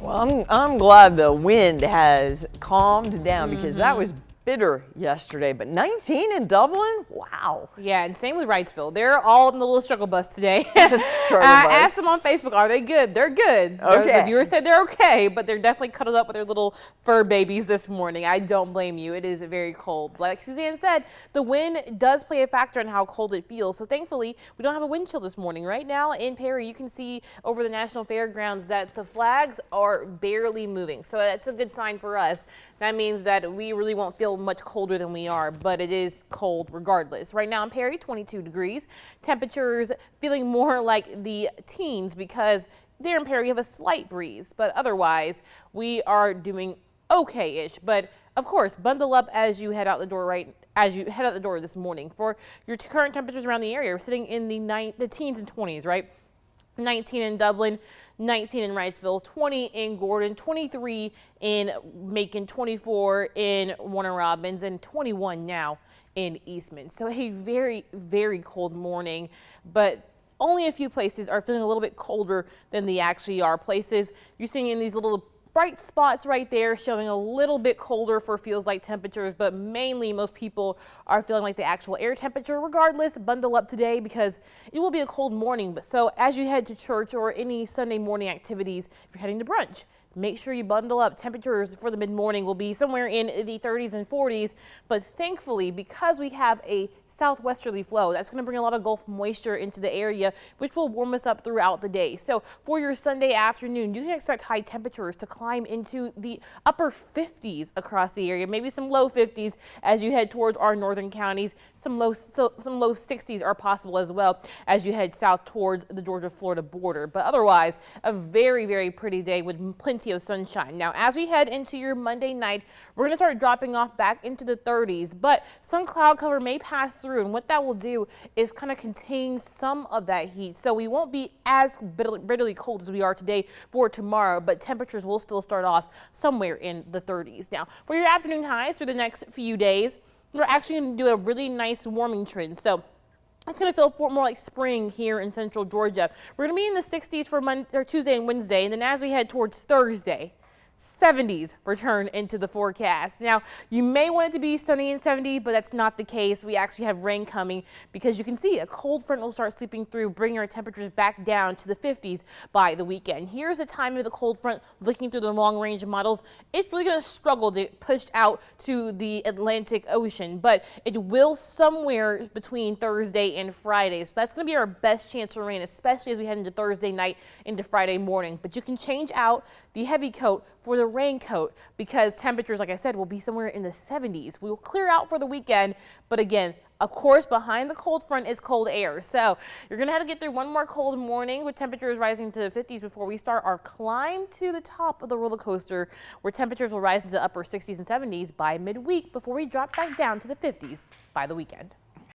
Well, I'm glad the wind has calmed down because that was bitter yesterday, but 19 in Dublin? Wow. Yeah, and same with Wrightsville. They're all in the little struggle bus today. Asked them on Facebook, are they good? They're good. Okay. The viewers said they're okay, but they're definitely cuddled up with their little fur babies this morning. I don't blame you. It is very cold. Like Suzanne said, the wind does play a factor in how cold it feels. So thankfully, we don't have a wind chill this morning. Right now in Perry, you can see over the National Fairgrounds that the flags are barely moving. So that's a good sign for us. That means that we really won't feel much colder than we are, but it is cold regardless. Right now in Perry, 22 degrees. Temperatures feeling more like the teens because there in Perry we have a slight breeze, but otherwise we are doing okay-ish. But of course, bundle up as you head out the door this morning. For your current temperatures around the area, we're sitting in the teens and 20s, right? 19 in Dublin, 19 in Wrightsville, 20 in Gordon, 23 in Macon, 24 in Warner Robins, and 21 now in Eastman. So a very, very cold morning, but only a few places are feeling a little bit colder than they actually are. Places you're seeing in these little bright spots right there showing a little bit colder for feels like temperatures, but mainly most people are feeling like the actual air temperature. Regardless, bundle up today because it will be a cold morning. But so as you head to church or any Sunday morning activities, if you're heading to brunch, make sure you bundle up. Temperatures for the mid-morning will be somewhere in the 30s and 40s, but thankfully, because we have a southwesterly flow, that's going to bring a lot of Gulf moisture into the area, which will warm us up throughout the day. So for your Sunday afternoon, you can expect high temperatures to climb into the upper 50s across the area, maybe some low 50s as you head towards our northern counties. Some low 60s are possible as well as you head south towards the Georgia-Florida border. But otherwise, a very, very pretty day with plenty of sunshine. Now, as we head into your Monday night, we're going to start dropping off back into the 30s, but some cloud cover may pass through, and what that will do is kind of contain some of that heat. So we won't be as bitterly cold as we are today for tomorrow, but temperatures will still start off somewhere in the 30s. Now, for your afternoon highs through the next few days, we're actually going to do a really nice warming trend. So it's going to feel more like spring here in central Georgia. We're going to be in the 60s for Tuesday and Wednesday, and then as we head towards Thursday, 70s return into the forecast. Now, you may want it to be sunny and 70, but that's not the case. We actually have rain coming because you can see a cold front will start sweeping through, bringing our temperatures back down to the 50s by the weekend. Here's the time of the cold front looking through the long range models. It's really going to struggle to get pushed out to the Atlantic Ocean, but it will somewhere between Thursday and Friday. So that's going to be our best chance for rain, especially as we head into Thursday night into Friday morning. But you can change out the heavy coat for the raincoat because temperatures, like I said, will be somewhere in the 70s. We will clear out for the weekend, but again, of course, behind the cold front is cold air. So you're going to have to get through one more cold morning with temperatures rising to the 50s before we start our climb to the top of the roller coaster, where temperatures will rise into the upper 60s and 70s by midweek before we drop back down to the 50s by the weekend.